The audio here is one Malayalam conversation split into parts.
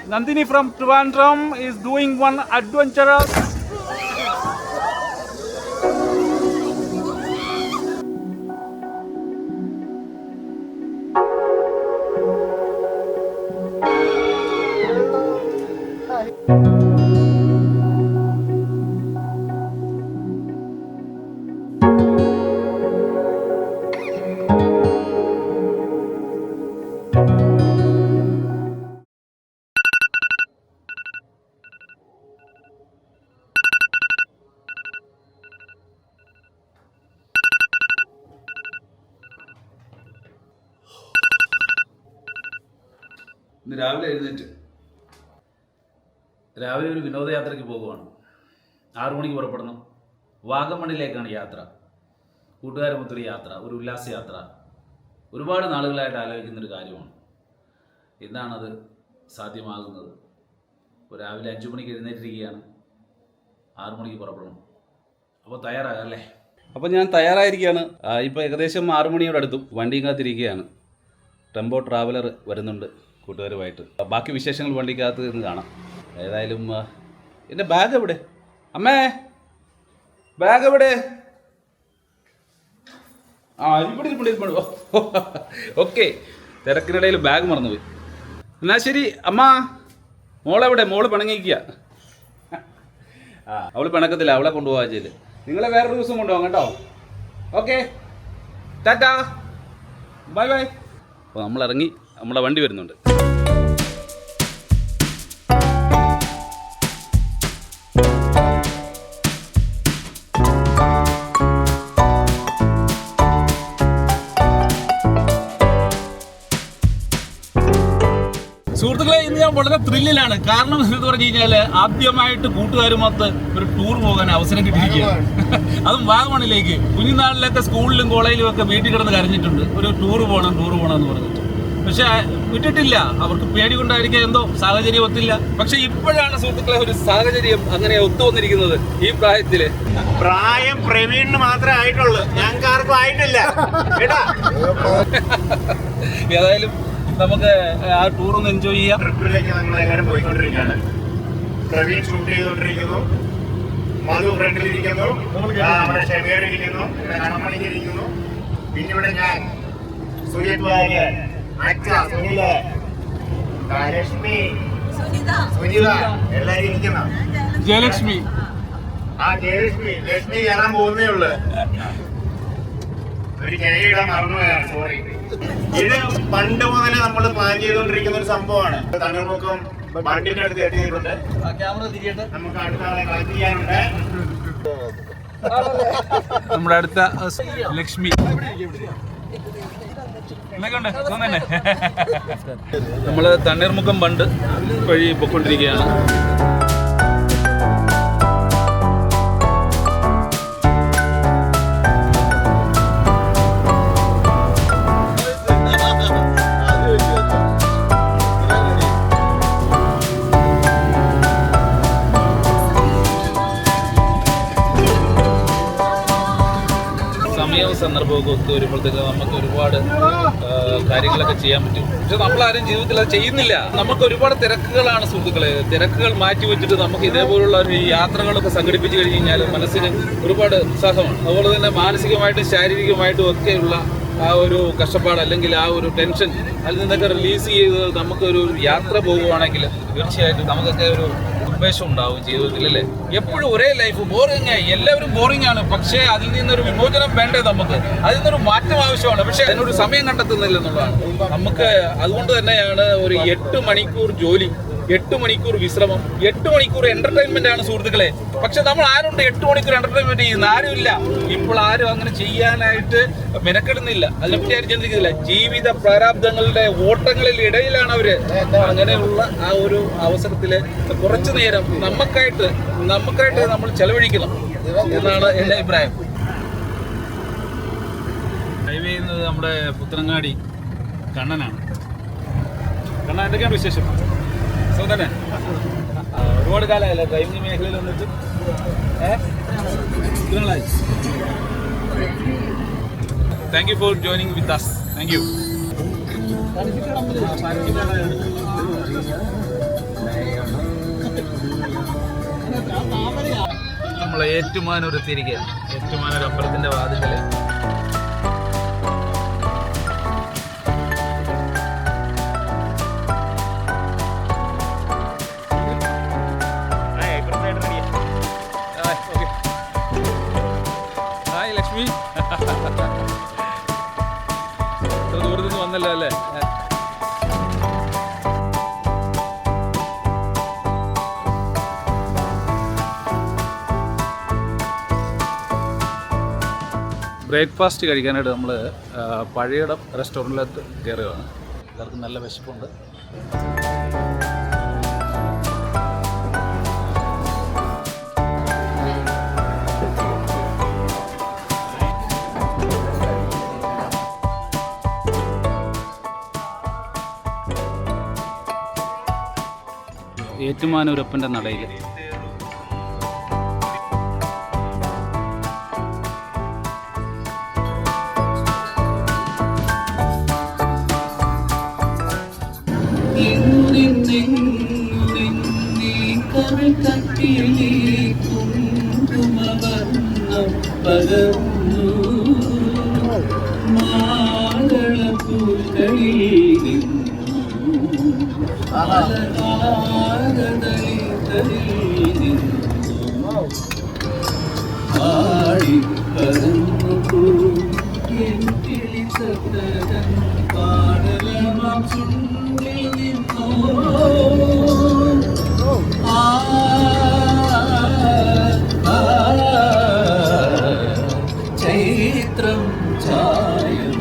Nandini from Trivandrum is doing one adventurous. ഇന്ന് രാവിലെ എഴുന്നേറ്റ് രാവിലെ ഒരു വിനോദയാത്രയ്ക്ക് പോകുവാണ്. 6 മണിക്ക് പുറപ്പെടണം. വാഗമണിലേക്കാണ് യാത്ര. കൂട്ടുകാരുമൊത്തൊരു യാത്ര, ഒരു ഉല്ലാസയാത്ര. ഒരുപാട് നാളുകളായിട്ട് ആലോചിക്കുന്നൊരു കാര്യമാണ്. എന്നാണത് സാധ്യമാകുന്നത്? ഇപ്പോൾ രാവിലെ 5 മണിക്ക് എഴുന്നേറ്റിരിക്കുകയാണ്. 6 മണിക്ക് പുറപ്പെടണം. അപ്പോൾ തയ്യാറാകല്ലേ? അപ്പോൾ ഞാൻ തയ്യാറായിരിക്കുകയാണ്. ഇപ്പോൾ ഏകദേശം 6 മണിയോട് അടുത്തും വണ്ടിയും കാത്തിരിക്കുകയാണ്. ടെമ്പോ ട്രാവലർ വരുന്നുണ്ട് കൂട്ടുകാരുമായിട്ട്. ബാക്കി വിശേഷങ്ങൾ വണ്ടിക്കകത്ത് നിന്ന് കാണാം. ഏതായാലും എൻ്റെ ബാഗ് എവിടെ? അമ്മേ, ബാഗ് എവിടെ? ഇവിടെ. ഓക്കെ, തിരക്കിനിടയിൽ ബാഗ് മറന്നുപോയി. എന്നാൽ ശരി അമ്മ. മോളെവിടെ? മോള് പിണങ്ങിക്കുക. അവൾ പിണക്കത്തില്ല, അവളെ കൊണ്ടുപോകാൻ ചെയ്യില്ല. നിങ്ങളെ വേറൊരു ദിവസം കൊണ്ടുപോകാം കേട്ടോ. Okay, Tata, bye bye. അപ്പോൾ നമ്മളിറങ്ങി, നമ്മളെ വണ്ടി വരുന്നുണ്ട്. സുഹൃത്തുക്കളെ, ഇന്ന് ഞാൻ വളരെ ത്രില്ലിലാണ്. കാരണം എന്ന് പറഞ്ഞു കഴിഞ്ഞാൽ ആദ്യമായിട്ട് കൂട്ടുകാരുമൊത്ത് ഒരു ടൂർ പോകാൻ അവസരം കിട്ടിയിരിക്കുകയാണ്. അതും വാഗമണിലേക്ക്. കുഞ്ഞുനാളിലൊക്കെ സ്കൂളിലും കോളേജിലും ഒക്കെ വീട്ടിൽ കിടന്ന് കരഞ്ഞിട്ടുണ്ട്, ഒരു ടൂർ പോകണം എന്ന് പറഞ്ഞിട്ട്. പക്ഷെ വിട്ടിട്ടില്ല. അവർക്ക് പേടി കൊണ്ടായിരിക്കും, എന്തോ സാഹചര്യം ഒത്തില്ല. പക്ഷെ ഇപ്പോഴാണ് സുഹൃത്തുക്കളെ ഒരു സാഹചര്യം അങ്ങനെ ഒത്തു വന്നിരിക്കുന്നത്. ഈ പ്രായത്തില് പ്രായം പ്രവീണിന് മാത്രമേ ആയിട്ടുള്ളൂ, ഞങ്ങൾക്ക് ആർക്കും ആയിട്ടില്ല. ഏതായാലും നമുക്ക് ആ ടൂർ ഒന്ന് എൻജോയ് ചെയ്യാം. ട്രിപ്പിലേക്ക് നമ്മൾ എല്ലാവരും പോയിക്കൊണ്ടിരിക്കുകയാണ്. പ്രവീൺ ഷൂട്ട് ചെയ്തുകൊണ്ടിരിക്കുന്നു, മധു ഫ്രണ്ടിലിരിക്കുന്നു, നമ്മുടെ ഷെമേറിരിക്കുന്നു, ഇവിടെ കടമണിക്കിരിക്കുന്നു, പിന്നെ ഇവിടെ ഞാൻ സുജിത് വാര്യർ, അച്ഛ സുനില്, ലക്ഷ്മി, സുനിത, എല്ലാരും ഇരിക്കണം. ജയലക്ഷ്മി. ലക്ഷ്മി കയറാൻ പോകുന്നേ ഉള്ളു. ഒരു ജയയിടാൻ മറന്നുപോയാണ്, സോറി. ഇത് പണ്ട് മുതലേ നമ്മൾ പ്ലാൻ ചെയ്തുകൊണ്ടിരിക്കുന്ന ഒരു സംഭവമാണ്. തണ്ണീർമുക്കം വണ്ടിന്റെ അടുത്ത് എത്തിയിട്ടുണ്ട്. നമുക്ക് അടുത്ത ആളെ കളക്ട് ചെയ്യാനുണ്ട്. നമ്മുടെ അടുത്ത ലക്ഷ്മി. നമ്മള് തണ്ണീർമുക്കം ബണ്ട് വഴി പൊയ്ക്കൊണ്ടിരിക്കുകയാണ്. സമയവും സന്ദർഭമൊക്കെ ഒത്തു വരുമ്പോഴത്തേക്ക് നമുക്ക് ഒരുപാട് കാര്യങ്ങളൊക്കെ ചെയ്യാൻ പറ്റും. പക്ഷെ നമ്മളാരും ജീവിതത്തിൽ അത് ചെയ്യുന്നില്ല. നമുക്ക് ഒരുപാട് തിരക്കുകളാണ് സുഹൃത്തുക്കളെ. തിരക്കുകൾ മാറ്റി വെച്ചിട്ട് നമുക്ക് ഇതേപോലുള്ള ഒരു യാത്രകളൊക്കെ സംഘടിപ്പിച്ച് കഴിഞ്ഞ് കഴിഞ്ഞാൽ മനസ്സിന് ഒരുപാട് ഉത്സാഹമാണ്. അതുപോലെ തന്നെ മാനസികമായിട്ടും ശാരീരികമായിട്ടും ഒക്കെയുള്ള ആ ഒരു കഷ്ടപ്പാട് അല്ലെങ്കിൽ ആ ഒരു ടെൻഷൻ അതിൽ നിന്നൊക്കെ റിലീസ് ചെയ്ത് നമുക്കൊരു യാത്ര പോകുവാണെങ്കിൽ തീർച്ചയായിട്ടും നമുക്കൊക്കെ ഒരു ഉന്മേഷം ഉണ്ടാവും ജീവിതത്തിൽ, അല്ലേ? എപ്പോഴും ഒരേ ലൈഫ് ബോറിംഗ് ആയി, എല്ലാവരും ബോറിംഗ് ആണ്. പക്ഷേ അതിൽ നിന്നൊരു വിമോചനം വേണ്ടേ നമുക്ക്? അതിൽ നിന്നൊരു മാറ്റം ആവശ്യമാണ്. പക്ഷേ അതിനൊരു സമയം കണ്ടെത്തുന്നില്ല എന്നുള്ളതാണ്. നമുക്ക് അതുകൊണ്ട് തന്നെയാണ് ഒരു 8 മണിക്കൂർ ജോലി, 8 മണിക്കൂർ വിശ്രമം, 8 മണിക്കൂർ എന്റർടൈൻമെന്റ് ആണ് സുഹൃത്തുക്കളെ. പക്ഷെ നമ്മൾ ആരുണ്ട് 8 മണിക്കൂർ എന്റർടൈൻമെന്റ് ചെയ്യുന്ന? ആരുമില്ല. ഇപ്പോൾ ആരും അങ്ങനെ ചെയ്യാനായിട്ട് മെനക്കെടുന്നില്ല. അതിനെപ്പറ്റി ആരും ചിന്തിക്കുന്നില്ല. ജീവിത പ്രാരാബ്ദങ്ങളുടെ ഓട്ടങ്ങളിൽ ഇടയിലാണ് അവര്. അങ്ങനെയുള്ള ആ ഒരു അവസരത്തില് കുറച്ചു നേരം നമുക്കായിട്ട് നമ്മൾ ചെലവഴിക്കണം എന്നാണ് എൻ്റെ അഭിപ്രായം. ഹൈവേ ചെയ്യുന്നത് നമ്മുടെ പുത്തനങ്ങാടി കണ്ണനാണ്. കണ്ണൻ, എന്തൊക്കെയാണ് വിശേഷം? തന്നെ ഒരുപാട് കാലമല്ല ഡ്രൈവിംഗ് മേഖലയിൽ വന്നിട്ട്. Thank you for joining with us. Thank you. നമ്മൾ ഏറ്റുമാനൂർ എത്തിയിരിക്കുകയാണ്. ഏറ്റുമാനൂർ അമ്പലത്തിൻ്റെ വാതിൽക്കൽ. ഹായ് ലക്ഷ്മി. ഇത്ര ദൂരത്തു നിന്ന് വന്നല്ലോ അല്ലേ? ബ്രേക്ക്ഫാസ്റ്റ് കഴിക്കാനായിട്ട് നമ്മൾ പഴയടം റെസ്റ്റോറൻറ്റിലേക്ക് കയറുകയാണ്. എല്ലാവർക്കും നല്ല വിശപ്പുണ്ട്. ഏറ്റുമാനൂരപ്പൻ്റെ നടയിൽ ചൈത്രം ചായം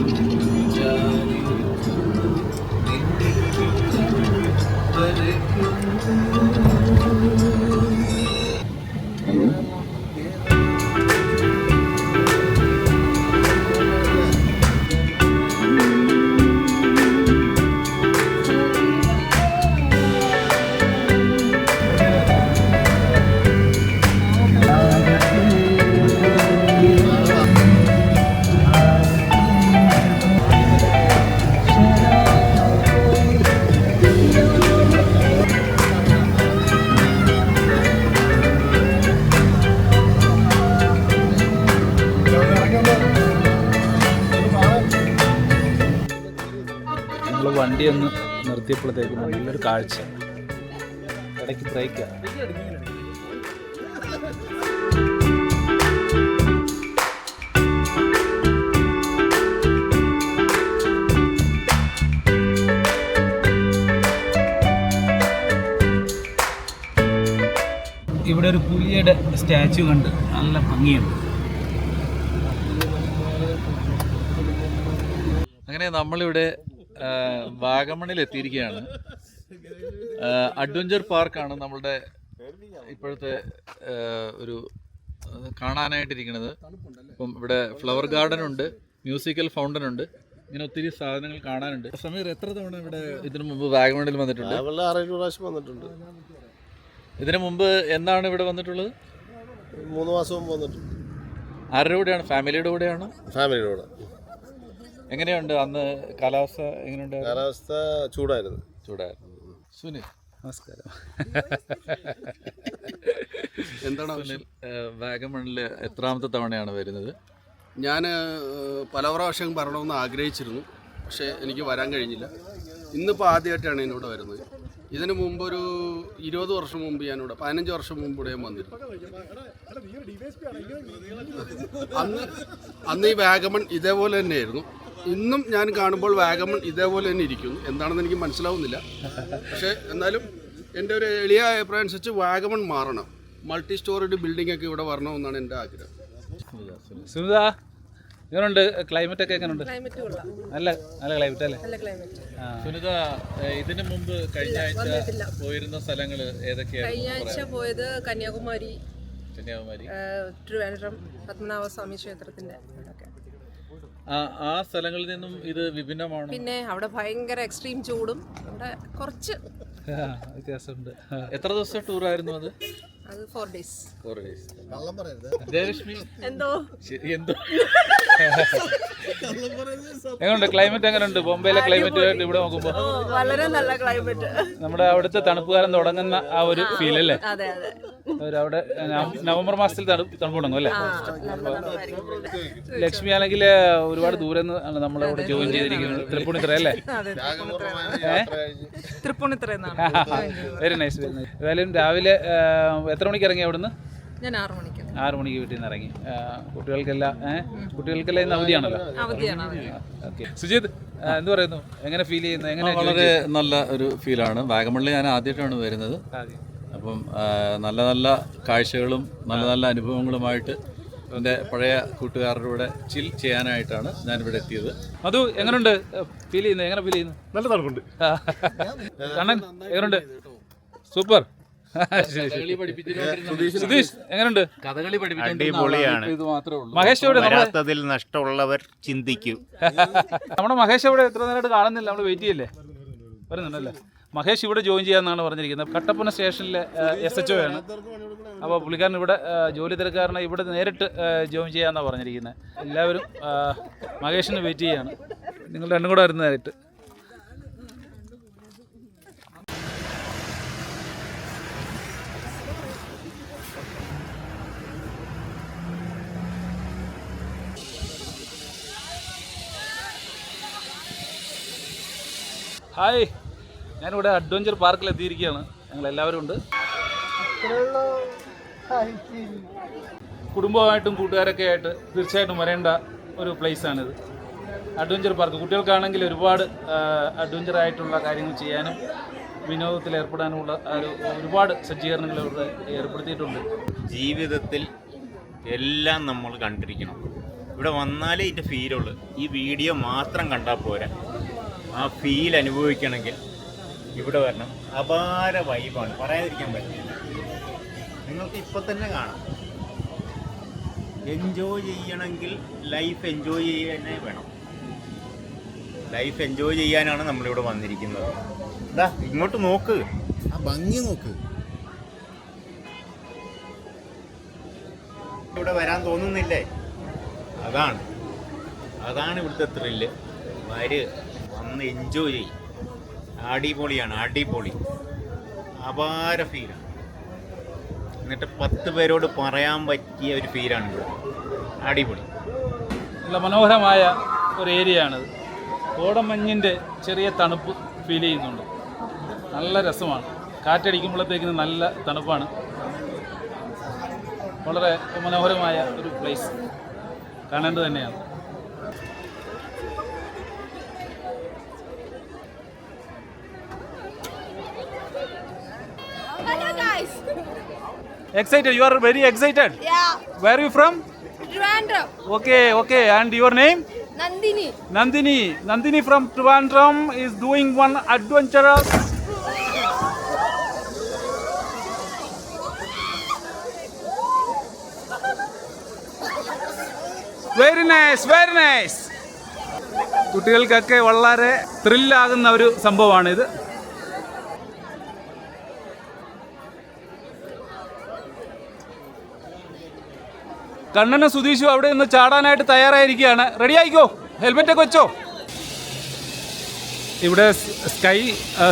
വണ്ടി ഒന്ന് നിർത്തിയപ്പോഴത്തേക്കും നല്ലൊരു കാഴ്ച. ഇടയ്ക്ക് ബ്രേക്കാണ്. ഇവിടെ ഒരു പുലിയുടെ സ്റ്റാച്ചു കണ്ട് നല്ല ഭംഗിയുണ്ട്. അങ്ങനെ നമ്മളിവിടെ വാഗമണിൽ എത്തിയിരിക്കുകയാണ്. അഡ്വഞ്ചർ പാർക്കാണ് നമ്മളുടെ ഇപ്പോഴത്തെ ഒരു കാണാനായിട്ടിരിക്കുന്നത്. ഇപ്പം ഇവിടെ ഫ്ലവർ ഗാർഡൻ ഉണ്ട്, മ്യൂസിക്കൽ ഫൗണ്ടൻ ഉണ്ട്, ഇങ്ങനെ ഒത്തിരി സാധനങ്ങൾ കാണാനുണ്ട്. സമീർ എത്ര തവണ ഇവിടെ ഇതിനു മുമ്പ് വാഗമണിൽ വന്നിട്ടുണ്ട്? 6-7 പ്രാവശ്യം വന്നിട്ടുണ്ട്. ഇതിനു മുമ്പ് എന്താണ് ഇവിടെ വന്നിട്ടുള്ളത്? 3 മാസം മുമ്പ് വന്നിട്ടുണ്ട്. ആരുടെ കൂടെയാണ്? ഫാമിലിയുടെ കൂടെയാണോ? ഫാമിലിയുടെ കൂടെ. എങ്ങനെയുണ്ട് അന്ന് കാലാവസ്ഥ? എങ്ങനെയുണ്ട്? കാലാവസ്ഥ ചൂടായിരുന്നു. സുനിൽ നമസ്കാരം. എന്താണ് സുനിൽ, വാഗമണിൽ എത്രാമത്തെ തവണയാണ് വരുന്നത്? ഞാൻ പല പ്രാവശ്യം വരണമെന്ന് ആഗ്രഹിച്ചിരുന്നു, പക്ഷേ എനിക്ക് വരാൻ കഴിഞ്ഞില്ല. ഇന്നിപ്പോൾ ആദ്യമായിട്ടാണ് എന്നോട് വരുന്നത്. ഇതിന് മുമ്പ് ഒരു 20 വർഷം മുമ്പ് ഞാനിവിടെ 15 വർഷം മുമ്പ് ഇവിടെ വന്നിരുന്നു. അന്ന് ഈ വാഗമൺ ഇതേപോലെ തന്നെയായിരുന്നു. ഇന്നും ഞാൻ കാണുമ്പോൾ വാഗമൺ ഇതേപോലെ തന്നെ ഇരിക്കുന്നു. എന്താണെന്ന് എനിക്ക് മനസ്സിലാവുന്നില്ല. പക്ഷേ എന്നാലും എൻ്റെ ഒരു എളിയ അഭിപ്രായം അനുസരിച്ച് വാഗമൺ മാറണം. മൾട്ടി സ്റ്റോറിഡ് ബിൽഡിംഗ് ഒക്കെ ഇവിടെ വരണമെന്നാണ് എൻ്റെ ആഗ്രഹം. സുനിത, എങ്ങനെയുണ്ട് ക്ലൈമറ്റ് ഒക്കെ? എങ്ങനെയുണ്ട്? നല്ല നല്ല ക്ലൈമറ്റ് അല്ലേ? സുനിത, ഇതിനു മുമ്പ് കഴിഞ്ഞ ആഴ്ച പോയിരുന്ന സ്ഥലങ്ങൾ ഏതൊക്കെയാണ്? കഴിഞ്ഞ ആഴ്ച പോയത് കന്യാകുമാരി, ട്രിവാൻഡ്രം, പത്മനാഭസ്വാമി ക്ഷേത്രത്തിന്റെ. ആ സ്ഥലങ്ങളിൽ നിന്നും ഇത് വിഭിന്നമാണ്. പിന്നെ അവിടെ ഭയങ്കര എക്സ്ട്രീം ചൂടും അവിടെ കുറച്ച് വ്യത്യാസമുണ്ട്. എത്ര ദിവസത്തെ ടൂറായിരുന്നു അത്? അത് 4 days. ജയലക്ഷ്മി, എന്തോ എങ്ങനെയുണ്ട് ക്ലൈമറ്റ്? എങ്ങനെയുണ്ട് ബോംബെയിലെ ക്ലൈമറ്റ് ഇവിടെ നോക്കുമ്പോ? വളരെ നല്ല ക്ലൈമറ്റ്. നമ്മുടെ അവിടുത്തെ തണുപ്പുകാലം തുടങ്ങുന്ന ആ ഒരു ഫീൽ അല്ലേ? അതെ അതെ. അവിടെ നവംബർ മാസത്തിൽ തണുപ്പ് തുടങ്ങും അല്ലേ? ലക്ഷ്മി ആണെങ്കിൽ ഒരുപാട് ദൂരെ നിന്ന് നമ്മളിവിടെ ജോയിൻ ചെയ്തിരിക്കുന്നത്, തൃപ്പൂണിത്തുറ അല്ലേ? Very nice very nice. ഏതായാലും രാവിലെ എത്ര മണിക്ക് ഇറങ്ങി അവിടുന്ന്? ഞാൻ 6 മണിക്ക്. 6 മണിക്ക് വീട്ടിൽ നിന്ന് ഇറങ്ങി. കുട്ടികൾക്കെല്ലാം ഇന്ന് അവധിയാണല്ലോ. ഓക്കെ, സുജിത് എന്ത് പറയുന്നു? എങ്ങനെ ഫീൽ ചെയ്യുന്നു? എങ്ങനെ? വളരെ നല്ല ഒരു ഫീലാണ്. വാഗമണിൽ ഞാൻ ആദ്യമായിട്ടാണ് വരുന്നത്. അപ്പം നല്ല നല്ല കാഴ്ചകളും നല്ല നല്ല അനുഭവങ്ങളുമായിട്ട് എൻ്റെ പഴയ കൂട്ടുകാരുടെ കൂടെ ചിൽ ചെയ്യാനായിട്ടാണ് ഞാനിവിടെ എത്തിയത്. മധു എങ്ങനെയുണ്ട് ഫീൽ ചെയ്യുന്നത്? എങ്ങനെ ഫീൽ ചെയ്യുന്നു? നല്ല തണുപ്പുണ്ട്. കണ്ണൻ എങ്ങനെയുണ്ട്? സൂപ്പർ. സുധീഷ് എങ്ങനെയുണ്ട്? കഥകളി അടിപൊളിയാണ്. മഹേഷ് എവിടെ? വരാത്തതിൽ നഷ്ടമുള്ളവർ ചിന്തിക്കൂ. നമ്മുടെ മഹേഷ് എവിടെ? എത്ര നേരമായിട്ട് കാണുന്നില്ല, നമ്മൾ വെയിറ്റ് ചെയ്യല്ലേ? വരുന്നുണ്ടല്ലേ? മഹേഷ് ഇവിടെ ജോയിൻ ചെയ്യാമെന്നാണ് പറഞ്ഞിരിക്കുന്നത്. കട്ടപ്പന സ്റ്റേഷനിലെ SHO ആണ്. അപ്പോൾ പുള്ളിക്കാരൻ ഇവിടെ ജോലി തിരക്കാരനെ ഇവിടെ നേരിട്ട് ജോയിൻ ചെയ്യാമെന്നാണ് പറഞ്ഞിരിക്കുന്നത്. എല്ലാവരും മഹേഷിന് വെയിറ്റ് ചെയ്യാണ്. നിങ്ങൾ രണ്ടും കൂടെ വരുന്നതായിട്ട്. ഹായ്, ഞാനിവിടെ അഡ്വഞ്ചർ പാർക്കിൽ എത്തിയിരിക്കുകയാണ്. ഞങ്ങളെല്ലാവരും ഉണ്ട്. കുടുംബമായിട്ടും കൂട്ടുകാരൊക്കെ ആയിട്ട് തീർച്ചയായിട്ടും വരേണ്ട ഒരു പ്ലേസാണിത്, അഡ്വഞ്ചർ പാർക്ക്. കുട്ടികൾക്കാണെങ്കിൽ ഒരുപാട് അഡ്വഞ്ചർ ആയിട്ടുള്ള കാര്യങ്ങൾ ചെയ്യാനും വിനോദത്തിൽ ഏർപ്പെടാനുമുള്ള ഒരുപാട് സജ്ജീകരണങ്ങൾ ഇവിടെ ഏർപ്പെടുത്തിയിട്ടുണ്ട്. ജീവിതത്തിൽ എല്ലാം നമ്മൾ കണ്ടിരിക്കണം. ഇവിടെ വന്നാലേ ഇതിൻ്റെ ഫീലുള്ളൂ. ഈ വീഡിയോ മാത്രം കണ്ടാൽ പോരാ. ആ ഫീൽ അനുഭവിക്കണമെങ്കിൽ ഇവിടെ വരണം. അപാര വൈബാണ്, പറയാതിരിക്കാൻ പറ്റില്ല. നിങ്ങൾക്ക് ഇപ്പോൾ തന്നെ കാണാം. എൻജോയ് ചെയ്യണമെങ്കിൽ ലൈഫ് എൻജോയ് ചെയ്യാനേ വേണം. ലൈഫ് എൻജോയ് ചെയ്യാനാണ് നമ്മളിവിടെ വന്നിരിക്കുന്നത്. ഇതാ ഇങ്ങോട്ട് നോക്ക്, ആ ഭംഗി നോക്ക്. ഇവിടെ വരാൻ തോന്നുന്നില്ലേ? അതാണ് ഇവിടുത്തെ ത്രില്ല്. വന്ന് എൻജോയ് ചെയ്യും. അടിപൊളിയാണ്, അടിപൊളി, അപാര ഫീലാണ്. എന്നിട്ട് 10 പേരോട് പറയാൻ പറ്റിയ ഒരു ഫീലാണ് ഇവിടെ. അടിപൊളി, നല്ല മനോഹരമായ ഒരു ഏരിയയാണിത്. കോടമഞ്ഞിൻ്റെ ചെറിയ തണുപ്പ് ഫീൽ ചെയ്യുന്നുണ്ട്. നല്ല രസമാണ്. കാറ്റടിക്കുമ്പോഴത്തേക്കിന് നല്ല തണുപ്പാണ്. വളരെ മനോഹരമായ ഒരു പ്ലേസ്, കാണേണ്ടത് തന്നെയാണ്. Hello guys. Excited? You are very excited? Yeah. Where are you from? Trivandrum. Okay. And your name? Nandini. Nandini from Trivandrum is doing one adventurous. Very nice. കുട്ടികൾക്കൊക്കെ വളരെ ത്രില്ലാകുന്ന ഒരു സംഭവമാണിത്. കണ്ണനും സുധീഷും അവിടെ നിന്ന് ചാടാനായിട്ട് തയ്യാറായിരിക്കുകയാണ്. റെഡി ആയിക്കോ, ഹെൽമെറ്റൊക്കെ വെച്ചോ. ഇവിടെ സ്കൈ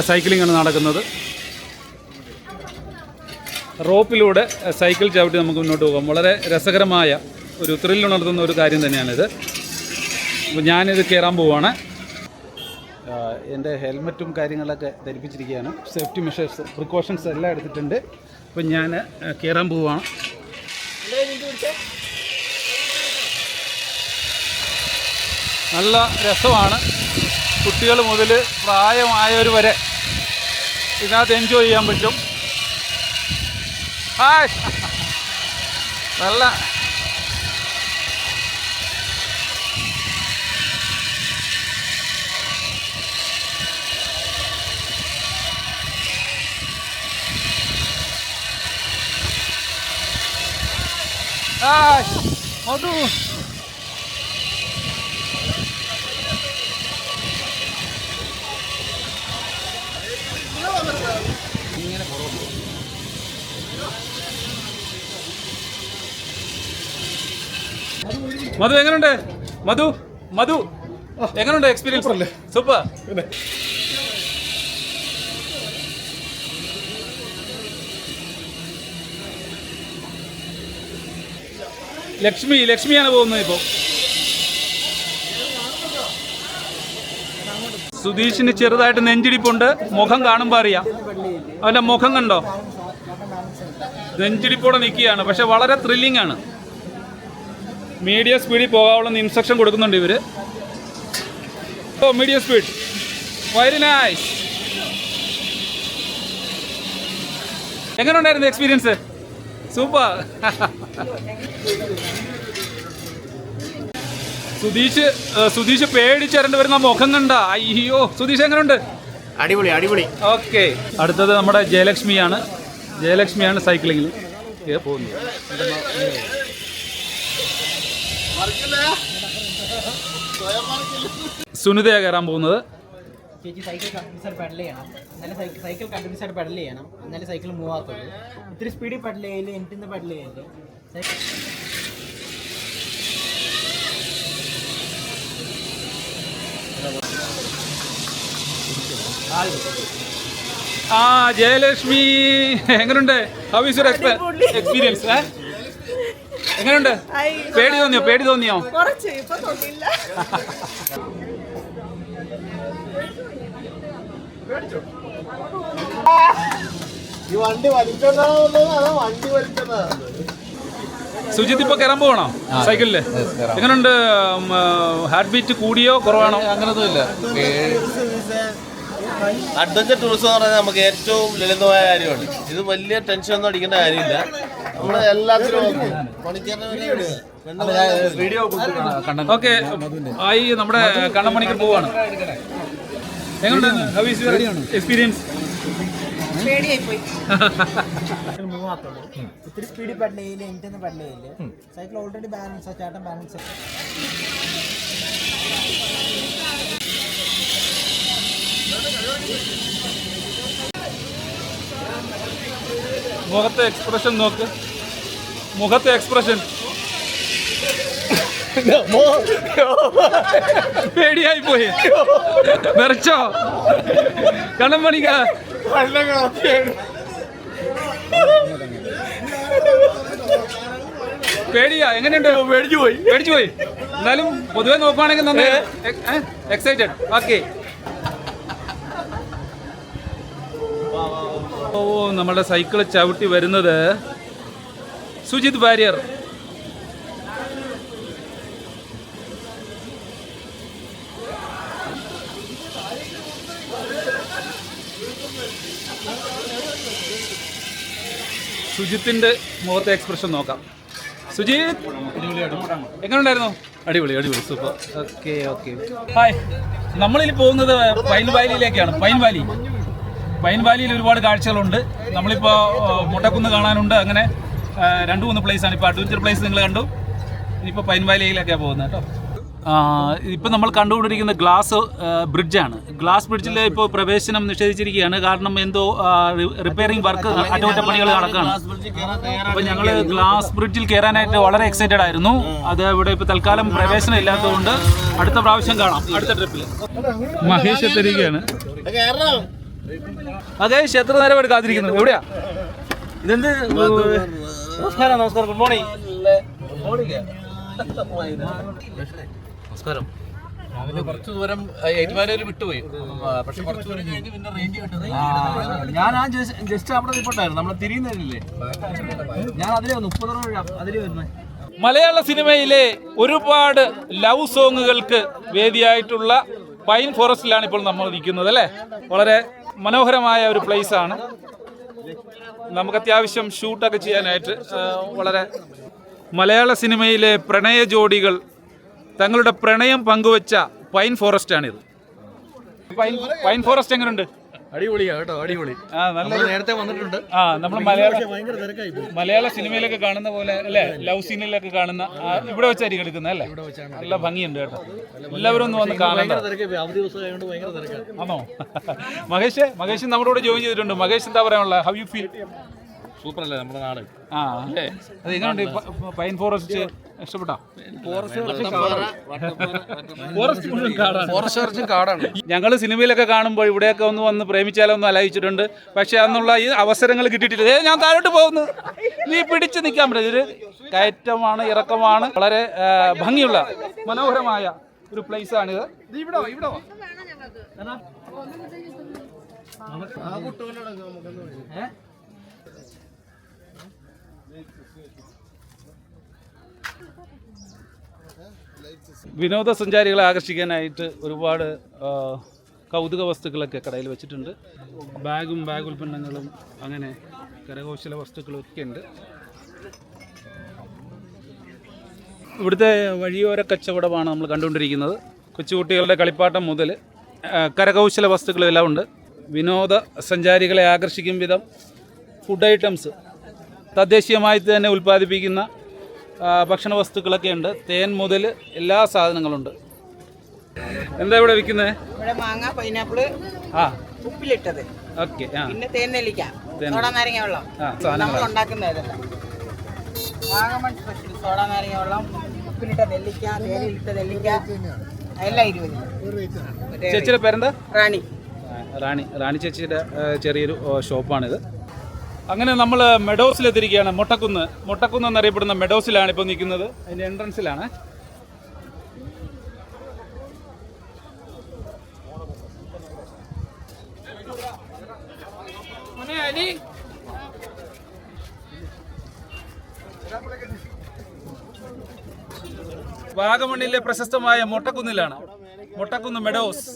സൈക്ലിംഗ് ആണ് നടക്കുന്നത്. റോപ്പിലൂടെ സൈക്കിൾ ചവിട്ടി നമുക്ക് മുന്നോട്ട് പോകാം. വളരെ രസകരമായ ഒരു ത്രില്ലുണർത്തുന്ന ഒരു കാര്യം തന്നെയാണിത്. അപ്പോൾ ഞാനിത് കയറാൻ പോവുകയാണ്. എൻ്റെ ഹെൽമെറ്റും കാര്യങ്ങളൊക്കെ ധരിപ്പിച്ചിരിക്കുകയാണ്. സേഫ്റ്റി മെഷേഴ്സ്, പ്രിക്കോഷൻസ് എല്ലാം എടുത്തിട്ടുണ്ട്. അപ്പോൾ ഞാൻ കയറാൻ പോവുകയാണ്. നല്ല രസമാണ്. കുട്ടികൾ മുതൽ പ്രായമായവർ വരെ ഇതിനകത്ത് എൻജോയ് ചെയ്യാൻ പറ്റും. ഹായ്, നല്ല ഹായ് മധു. മധു എങ്ങനെയുണ്ട്? മധു എങ്ങനെയുണ്ട് എക്സ്പീരിയൻസ്? സൂപ്പർ. ലക്ഷ്മിയാണ് പോകുന്നത് ഇപ്പോൾ. സുധീഷിന് ചെറുതായിട്ട് നെഞ്ചിടിപ്പുണ്ട്. മുഖം കാണുമ്പോൾ അറിയാം. അവൻ്റെ മുഖം കണ്ടോ, നെഞ്ചിടിപ്പോടെ നിൽക്കുകയാണ്. പക്ഷെ വളരെ ത്രില്ലിംഗ് ആണ്. മീഡിയം സ്പീഡിൽ പോകാനുള്ള ഇൻസ്ട്രക്ഷൻ കൊടുക്കുന്നുണ്ട് ഇവർ. ഓ, മീഡിയം സ്പീഡ്, വെരി നൈസ്. എങ്ങനെ ഉണ്ടായിരുന്നു എക്സ്പീരിയൻസ്? സൂപ്പർ. സുധീഷ് പേടിച്ചരണ്ട് വരുന്ന മുഖം കണ്ട. അയ്യോ, സുധീഷ് എങ്ങനെയുണ്ട്? അടിപൊളി. ഓക്കെ, അടുത്തത് നമ്മുടെ ജയലക്ഷ്മിയാണ് സൈക്ലിങ്ങിൽ പോകുന്നത്. സുനിതയാണ് കയറാൻ പോകുന്നത്. ചേച്ചി സൈക്കിൾ കണ്ടിന്യൂസ് ആയിട്ട് പെഡൽ ചെയ്യണം, എന്നാലും സൈക്കിൾ കണ്ടിന്യൂസ് ആയിട്ട് പെഡൽ ചെയ്യണം, എന്നാലും സൈക്കിൾ മൂവ് ആകത്തുള്ളൂ. ഒത്തിരി സ്പീഡിൽ പെഡൽ ചെയ്യില്ല, എനിക്കിന്ന് പെഡൽ ചെയ്യില്ല. ജയലക്ഷ്മി എങ്ങനെയുണ്ട്? How is your experience? എങ്ങനെയുണ്ട്? പേടി തോന്നിയോ? ഈ വണ്ടി വലിച്ചോണ്ടാവുന്നത് വണ്ടി വലിച്ചതാ. സുജിത്ത് ഇപ്പൊ കയറാൻ പോകണോ സൈക്കിളില്? എങ്ങനെയുണ്ട്? ഹാർട്ട് ബീറ്റ് കൂടിയോ കുറവാണോ? അങ്ങനൊന്നും ഇല്ല. അഡ്വഞ്ചർ ടൂറിസം എന്ന് പറഞ്ഞാൽ നമുക്ക് ഏറ്റവും ലളിതമായ കാര്യമാണ്. ഇത് വലിയ ടെൻഷൻ ഒന്നും അടിക്കേണ്ട കാര്യമില്ല. നമ്മൾ എല്ലാത്തിനും ഓക്കെ ആയി. നമ്മുടെ കണ്ണമണിക്ക് പോവാണ്. എങ്ങനെയുണ്ട് എക്സ്പീരിയൻസ്? മൂവ് ആകത്തുള്ളൂ. ഒത്തിരി സ്പീഡിൽ പെഡൽ ചെയ്യില്ല, എനിക്കൊന്ന് പെഡൽ ചെയ്യില്ല. സൈക്കിൾ ഓൾറെഡി ബാലൻസ്, ചേട്ടൻ ബാലൻസ്. മുഖത്തെ എക്സ്പ്രഷൻ നോക്ക്, മുഖത്തെ എക്സ്പ്രഷൻ. പേടിയായി പോയി, വിറച്ചോ? കണ്ണമണിക്ക പേടിയാ? എങ്ങനെയുണ്ട്? പേടിച്ചു പോയി. എന്നാലും പൊതുവെ നോക്കുകയാണെങ്കിൽ നന്നായി എക്സൈറ്റഡ്. ഓക്കെ. ഓ, നമ്മുടെ സൈക്കിള് ചവിട്ടി വരുന്നത് സുജിത് വാര്യർ. സുജിത്തിന്റെ മുഖത്തെ എക്സ്പ്രഷൻ നോക്കാം. സുജിത് എങ്ങനെയുണ്ടായിരുന്നു? അടിപൊളി സൂപ്പർ. ഓക്കെ. ഹായ്, നമ്മളിനി പോകുന്നത് പൈൻ വാലിയിലേക്കാണ്. പൈൻ വാലിയിൽ ഒരുപാട് കാഴ്ചകളുണ്ട്. നമ്മളിപ്പോൾ മുട്ടക്കുന്ന് കാണാനുണ്ട്. അങ്ങനെ 2-3 പ്ലേസാണ്. ഇപ്പോൾ അഡ്വഞ്ചർ പ്ലേസ് നിങ്ങൾ കണ്ടു. ഇനിയിപ്പോൾ പൈൻ വാലിയിലേക്കാണ് പോകുന്നത് കേട്ടോ. ഇപ്പം നമ്മൾ കണ്ടുകൊണ്ടിരിക്കുന്ന ഗ്ലാസ് ബ്രിഡ്ജാണ്. ഗ്ലാസ് ബ്രിഡ്ജിൽ ഇപ്പോൾ പ്രവേശനം നിഷേധിച്ചിരിക്കുകയാണ്. കാരണം എന്തോ റിപ്പയറിംഗ് വർക്ക്, അറ്റകുറ്റപ്പണികൾ നടക്കുകയാണ്. അപ്പോൾ ഞങ്ങൾ ഗ്ലാസ് ബ്രിഡ്ജിൽ കയറാനായിട്ട് വളരെ എക്സൈറ്റഡ് ആയിരുന്നു. അത് ഇവിടെ ഇപ്പോൾ തൽക്കാലം പ്രവേശനം ഇല്ലാത്തതുകൊണ്ട് അടുത്ത പ്രാവശ്യം കാണാം, അടുത്ത ട്രിപ്പിൽ. മഹേഷ് എത്തിരിക്കുകയാണ്. മഹേഷ് എത്ര നേരം കാത്തിരിക്കുന്നു? എവിടെയാ? ഇതെന്ത്? നമസ്കാരം. Good morning. നമസ്കാരം. രാവിലെ കുറച്ച് ദൂരം ഏറ്റുമാനൂർ വിട്ടുപോയി. പക്ഷെ കുറച്ച് ദൂരം കഴിഞ്ഞ് പിന്നെ റേഞ്ച് കിട്ടുന്നത്. ഞാൻ ജസ്റ്റ് അവിടെ നിൽപ്പുണ്ടായിരുന്നു. നമ്മൾ തിരിയുന്നില്ലേ? ഞാൻ അതിലെ 30 അതിലേ വരുന്നത്. മലയാള സിനിമയിലെ ഒരുപാട് ലവ് സോങ്ങുകൾക്ക് വേദിയായിട്ടുള്ള പൈൻ ഫോറസ്റ്റിലാണ് ഇപ്പോൾ നമ്മൾ നിൽക്കുന്നത് അല്ലേ? വളരെ മനോഹരമായ ഒരു പ്ലേസ് ആണ്. നമുക്ക് അത്യാവശ്യം ഷൂട്ടൊക്കെ ചെയ്യാനായിട്ട് വളരെ. മലയാള സിനിമയിലെ പ്രണയ ജോഡികൾ തങ്ങളുടെ പ്രണയം പങ്കുവച്ച പൈൻ ഫോറസ്റ്റാണിത്. പൈൻ ഫോറസ്റ്റ് എങ്ങനെയുണ്ട്? അടിപൊളിയാ കേട്ടോ, അടിപൊളി. നേരത്തെ വന്നിട്ടുണ്ട്. നമ്മൾ മലയാള സിനിമയിലൊക്കെ കാണുന്ന പോലെ അല്ലേ, ലവ് സീനിലൊക്കെ കാണുന്ന ഇവിടെ വെച്ചായിരിക്കും എടുക്കുന്നത് അല്ലേ? നല്ല ഭംഗിയുണ്ട് കേട്ടോ. എല്ലാവരും ഒന്ന് വന്ന് കാണേണ്ട. ആണോ? മഹേഷ് നമ്മുടെ കൂടെ ജോയിൻ ചെയ്തിട്ടുണ്ട്. മഹേഷ് എന്താ പറയാനുള്ള? How you feel? സൂപ്പർ അല്ലേ നമ്മുടെ നാട്? ആ അല്ലേ? അത് എങ്ങനെയുണ്ട് പൈൻ ഫോറസ്റ്റ് ഇഷ്ടപ്പെട്ടോ? ഫോറസ്റ്റ് കാടാണ്. ഞങ്ങൾ സിനിമയിലൊക്കെ കാണുമ്പോൾ ഇവിടെയൊക്കെ വന്ന് പ്രേമിച്ചാലോ ഒന്ന് ആലോചിച്ചിട്ടുണ്ട്. പക്ഷെ അന്നുള്ള ഈ അവസരങ്ങൾ കിട്ടിയിട്ടില്ല. ഞാൻ താഴോട്ട് പോകുന്നു, നീ പിടിച്ച് നിൽക്കാൻ പറ്റും. ഇതൊരു കയറ്റമാണ്, ഇറക്കമാണ്. വളരെ ഭംഗിയുള്ള മനോഹരമായ ഒരു പ്ലേസ് ആണിത്. വിനോദസഞ്ചാരികളെ ആകർഷിക്കാനായിട്ട് ഒരുപാട് കൗതുക വസ്തുക്കളൊക്കെ കടയിൽ വെച്ചിട്ടുണ്ട്. ബാഗ് ഉൽപ്പന്നങ്ങളും അങ്ങനെ കരകൗശല വസ്തുക്കളും ഒക്കെ ഉണ്ട്. ഇവിടുത്തെ വഴിയോര കച്ചവടമാണ് നമ്മൾ കണ്ടുകൊണ്ടിരിക്കുന്നത്. കൊച്ചുകുട്ടികളുടെ കളിപ്പാട്ടം മുതൽ കരകൗശല വസ്തുക്കളും എല്ലാം ഉണ്ട്. വിനോദസഞ്ചാരികളെ ആകർഷിക്കും വിധം ഫുഡ് ഐറ്റംസ് തദ്ദേശീയമായി തന്നെ ഉൽപ്പാദിപ്പിക്കുന്ന ഭക്ഷണ വസ്തുക്കളൊക്കെ ഉണ്ട്. തേൻ മുതൽ എല്ലാ സാധനങ്ങളുണ്ട്. എന്താ ഇവിടെ വിൽക്കുന്നത്? ഇവിടെ മാങ്ങ, പൈനാപ്പിള്, ഉപ്പിലിട്ടത്, ഓക്കെ. പിന്നെ തേനെല്ലിക്ക, സോഡ നാരങ്ങ വെള്ളം, നമ്മൾ ഉണ്ടാക്കുന്നതല്ല. വാഗമൺ സ്പെഷ്യൽ സോഡ നാരങ്ങ വെള്ളം, ഉപ്പിലിട്ട നെല്ലിക്ക, തേനിലിട്ട നെല്ലിക്ക, എല്ലാം 20. ചേച്ചിയുടെ പേരെന്താ? റാണി ചേച്ചിയുടെ ചെറിയൊരു ഷോപ്പാണിത്. അങ്ങനെ നമ്മൾ മെഡോസിലെത്തിരിക്കുകയാണ്. മൊട്ടക്കുന്ന് എന്നറിയപ്പെടുന്ന മെഡോസിലാണ് ഇപ്പോൾ നിൽക്കുന്നത്. അതിൻ്റെ എൻട്രൻസിലാണ്. വാഗമണ്ണിലെ പ്രശസ്തമായ മൊട്ടക്കുന്ന് മെഡോസ്.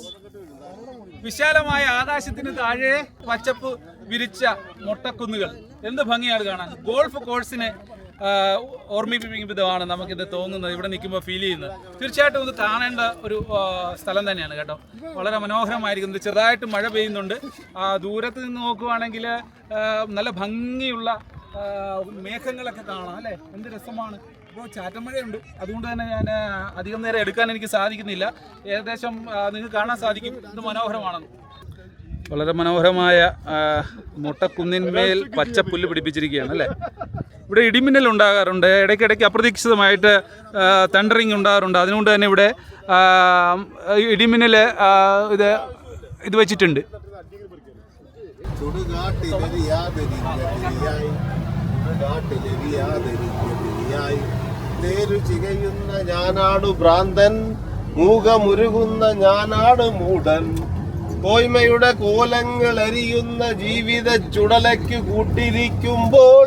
വിശാലമായ ആകാശത്തിന് താഴെ പച്ചപ്പ് വിരിച്ച മൊട്ടക്കുന്നുകൾ. എന്ത് ഭംഗിയാണ് കാണാൻ. ഗോൾഫ് കോഴ്സിനെ ഓർമ്മിപ്പിക്കും വിധമാണ് നമുക്കിത് തോന്നുന്നത്, ഇവിടെ നിൽക്കുമ്പോൾ ഫീൽ ചെയ്യുന്നത്. തീർച്ചയായിട്ടും ഇത് കാണേണ്ട ഒരു സ്ഥലം തന്നെയാണ് കേട്ടോ. വളരെ മനോഹരമായിരിക്കുന്നത്. ചെറുതായിട്ട് മഴ പെയ്യുന്നുണ്ട്. ദൂരത്ത് നിന്ന് നോക്കുവാണെങ്കിൽ നല്ല ഭംഗിയുള്ള മേഘങ്ങളൊക്കെ കാണാം അല്ലേ? എന്ത് രസമാണ്. ഇപ്പോൾ ചാറ്റമഴയുണ്ട്, അതുകൊണ്ട് തന്നെ ഞാൻ അധികം നേരം എടുക്കാൻ എനിക്ക് സാധിക്കുന്നില്ല. ഏകദേശം നിങ്ങൾക്ക് കാണാൻ സാധിക്കും ഇത് മനോഹരമാണെന്ന്. വളരെ മനോഹരമായ മൊട്ടക്കുന്നിന്മേൽ പച്ചപ്പുല്ല് പിടിപ്പിച്ചിരിക്കുകയാണ് അല്ലേ? ഇവിടെ ഇടിമിന്നൽ ഉണ്ടാകാറുണ്ട്, ഇടയ്ക്കിടയ്ക്ക് അപ്രതീക്ഷിതമായിട്ട് തണ്ടറിങ് ഉണ്ടാകാറുണ്ട്. അതുകൊണ്ട് തന്നെ ഇവിടെ ഇടിമിന്നൽ ഇത് വെച്ചിട്ടുണ്ട്. ചികയുന്ന ഞാനാടു ഭ്രാന്തൻ, മൂകമുരുകുന്ന ഞാനാട് മൂടൻ, കോയ്മയുടെ കോലങ്ങൾ എരിയുന്ന ജീവിത ചുടലയ്ക്ക് കൂട്ടിരിക്കുമ്പോൾ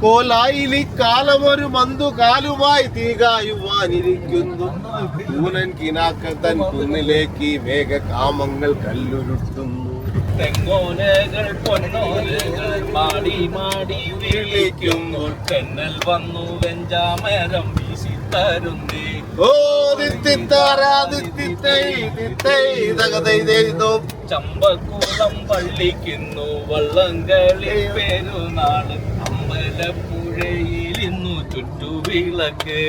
കോലായിലി കാലമൊരു മന്തുകാലുമായി തീകായുവാനിരിക്കുന്നു. ഊനൻ കിനാക്കൾ തൻ കുന്നിലേക്ക് വേഗകാമങ്ങൾ കല്ലുരുട്ടുന്നു. തെങ്ങോലകൾ പൊന്നോലകൾ മാടി മാടി വിളിക്കുന്നു. തെന്നൽ വന്നു വെഞ്ചാമരം വീശി തരുന്നേ. ചമ്പക്കുളം പള്ളിക്കുന്നു വള്ളംകളി പെരുന്നാള്. അമ്പലപ്പുഴയിൽ ഇന്നു ചുറ്റുവിളക്ക്.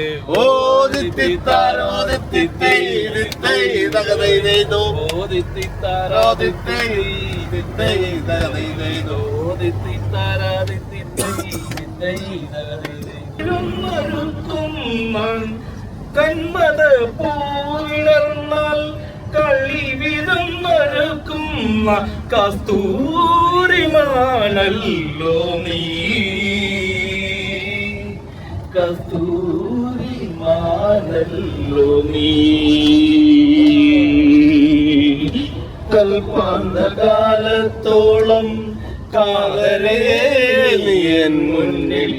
കന്മത പൂവിടർന്നാൽ കളി വിരുന്നൊരുക്കുന്ന കസ്തൂരിമാനല്ലോ നീ. കസ്തൂരിമാനല്ലോ നീ. കൽപ്പാന്തകാലത്തോളം കാതരേ നീയൻ മുന്നിൽ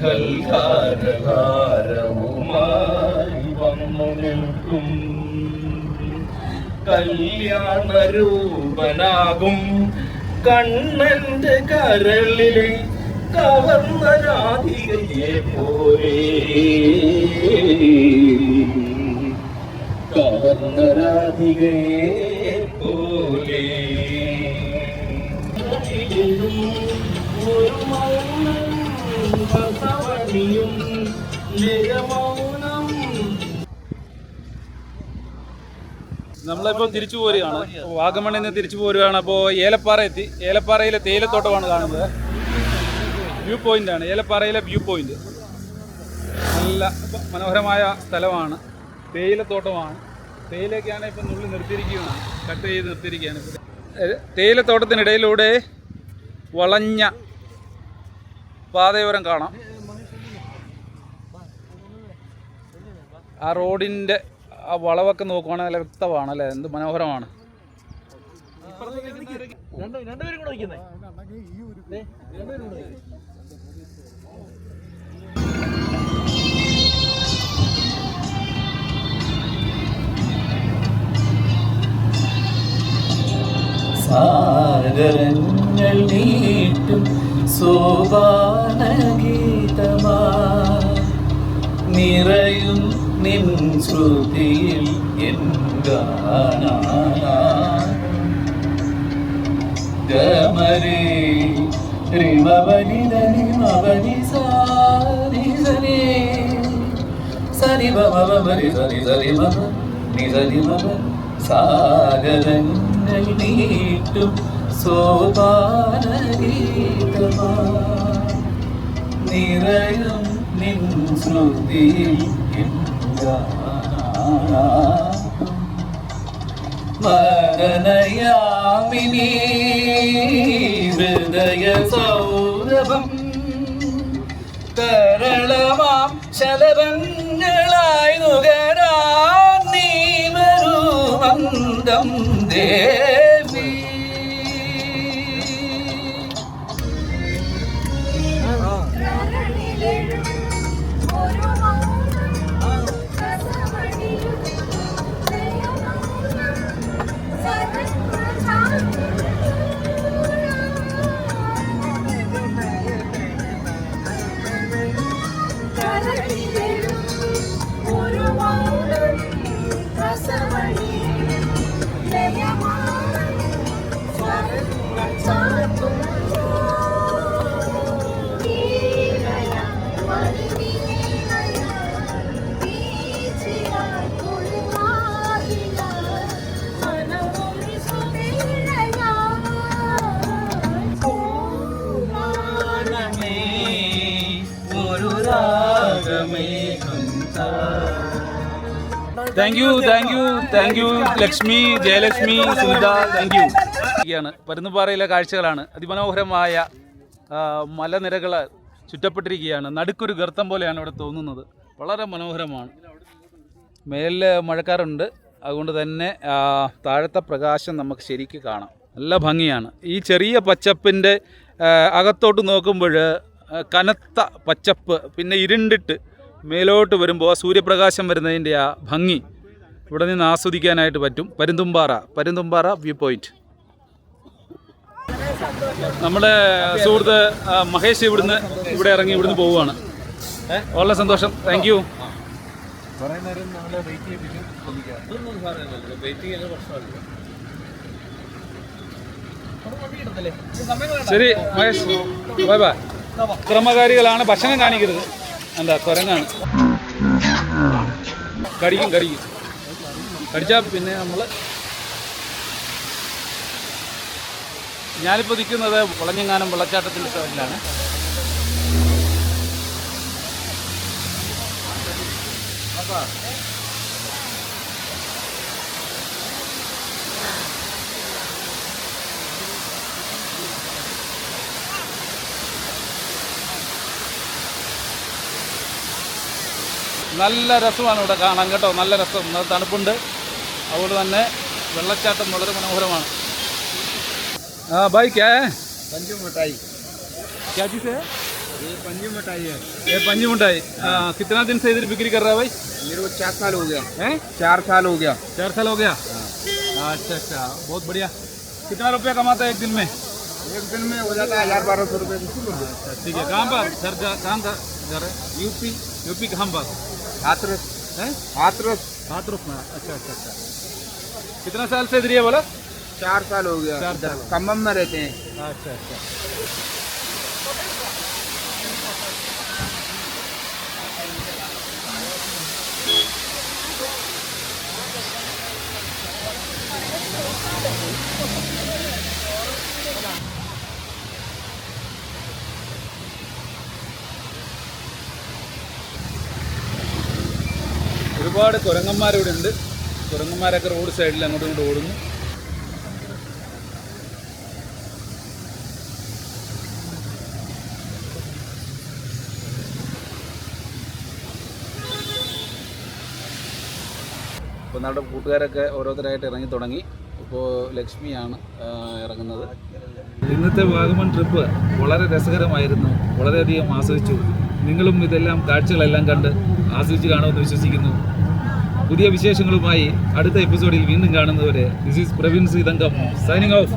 കൽഹാരഹാരവുമായി വന്നു നിൽക്കും. കല്യാണരൂപനാകും കണ്ണന്റെ കരളിലെ കവർന്ന രാധികയെ പോലെ. കവർന്ന രാധികയെ പോലെ. ഒരു മൗനം ബസവണിയും നിരമൗനം. നമ്മളിപ്പോൾ തിരിച്ചു പോരുകയാണ്. വാഗമണ്ണിൽ നിന്ന് തിരിച്ചു പോരുകയാണ്. അപ്പോൾ ഏലപ്പാറ എത്തി. ഏലപ്പാറയിലെ തേയിലത്തോട്ടമാണ് കാണുന്നത്. വ്യൂ പോയിൻ്റാണ്, ഏലപ്പാറയിലെ വ്യൂ പോയിൻ്റ്. നല്ല മനോഹരമായ സ്ഥലമാണ്. തേയിലത്തോട്ടമാണ്. തേയിലയൊക്കെയാണ് ഇപ്പം നുള്ളി നിർത്തിയിരിക്കുകയാണ്, കട്ട് ചെയ്ത് നിർത്തിയിരിക്കുകയാണ്. തേയിലത്തോട്ടത്തിനിടയിലൂടെ വളഞ്ഞ പാതയോരം കാണാം. ആ റോഡിൻ്റെ ആ വളവൊക്കെ നോക്കുവാണെങ്കിൽ നല്ല വ്യക്തമാണ് അല്ലേ, എന്ത് മനോഹരമാണ്. സാഗരങ്ങൾ നീട്ടും സോപാനഗീതമാ നിറയും നിൻ ശ്രുതിയിൽ എൻ ഗമരേ റിമവനിധനി മവനി സാരി സരി സരി മവരി സരി സരി മവ നിധനി മവ സാഗരങ്ങൾ നീട്ടും സോപാനഗീതമാ നിറയും നിൻ ശ്രുതിയിൽ മദനയാമിനി ഹൃദയ സൗരഭം കരളമാം ശലഭങ്ങളായി നുകരാൻ നീ വരൂ മന്ദം ദേവി. Thank you Lakshmi, Jayalakshmi, Sunitha, thank you. പരുന്തുംപാറയിലെ കാഴ്ചകളാണ്. അതിമനോഹരമായ മലനിരകൾ ചുറ്റപ്പെട്ടിരിക്കുകയാണ്. നടുക്കൊരു ഗർത്തം പോലെയാണ് ഇവിടെ തോന്നുന്നത്. വളരെ മനോഹരമാണ്. മേലിൽ മഴക്കാറുണ്ട്, അതുകൊണ്ട് തന്നെ താഴത്തെ പ്രകാശം നമുക്ക് ശരിക്ക് കാണാം. നല്ല ഭംഗിയാണ്. ഈ ചെറിയ പച്ചപ്പിൻ്റെ അകത്തോട്ട് നോക്കുമ്പോൾ കനത്ത പച്ചപ്പ്, പിന്നെ ഇരുണ്ടിട്ട് മേലോട്ട് വരുമ്പോൾ സൂര്യപ്രകാശം വരുന്നതിൻ്റെ ആ ഭംഗി ഇവിടെ നിന്ന് ആസ്വദിക്കാനായിട്ട് പറ്റും. Parunthumpara view point. നമ്മുടെ സുഹൃത്ത് മഹേഷ് ഇവിടെ ഇറങ്ങി ഇവിടുന്ന് പോവുകയാണ്. വളരെ സന്തോഷം. Thank you. ശരി മഹേഷ്, ബൈ ബൈ. ക്രമകാരികളാണ്, ഭക്ഷണം കാണിക്കരുത്. എന്താ കുരങ്ങാണ്, കടിക്കും കടിച്ചാൽ പിന്നെ ഞാനിപ്പോൾ നിൽക്കുന്നത് വളഞ്ഞങ്ങാനം വെള്ളച്ചാട്ടത്തിൻ്റെ സൈഡിലാണ്. നല്ല രസമാണ് ഇവിടെ കാണാൻ കേട്ടോ, നല്ല രസം. നല്ല തണുപ്പുണ്ട്, അതുകൊണ്ട് തന്നെ വെള്ളച്ചാട്ടം വളരെ മനോഹരമാണ്. भाई क्या है? पंजू मिठाई। क्या चीज़ है? ये पंजू मिठाई है। ये पंजी मिठाई। कितना दिन से इधर बिक्री कर रहा है भाई? मेरे को 4 साल हो गया। हैं? 4 साल हो गया। 4 साल हो गया। अच्छा, बहुत बढ़िया। कितना रुपया कमाता है एक दिन में? एक दिन में हो जाता है 1000-1200 रुपये। अच्छा ठीक है। कहाँ पर कहाँ का घर है? यूपी कहाँ पर? हाथरस। है? हाथरस में। अच्छा। कितना साल से इधर ये बोला? 4 साल हो गया। 4 साल। खम्बम में रहते हैं। अच्छा। ഒരുപാട് കുരങ്ങന്മാരിവിടെ ഉണ്ട്. കുരങ്ങന്മാരൊക്കെ റോഡ് സൈഡിൽ അങ്ങോട്ടും ഇങ്ങോട്ട് ഓടുന്നു. ഇപ്പോൾ നമ്മുടെ കൂട്ടുകാരൊക്കെ ഓരോരുത്തരായിട്ട് ഇറങ്ങി തുടങ്ങി. ഇപ്പോൾ ലക്ഷ്മിയാണ് ഇറങ്ങുന്നത്. ഇന്നത്തെ വാഗമൺ ട്രിപ്പ് വളരെ രസകരമായിരുന്നു. വളരെയധികം ആസ്വദിച്ചു. നിങ്ങളും ഇതെല്ലാം കാഴ്ചകളെല്ലാം കണ്ട് ആസ്വദിച്ച് കാണുമെന്ന് വിശ്വസിക്കുന്നു. പുതിയ വിശേഷങ്ങളുമായി അടുത്ത എപ്പിസോഡിൽ വീണ്ടും കാണുന്നവരെ this is Praveen Sreethankam signing off.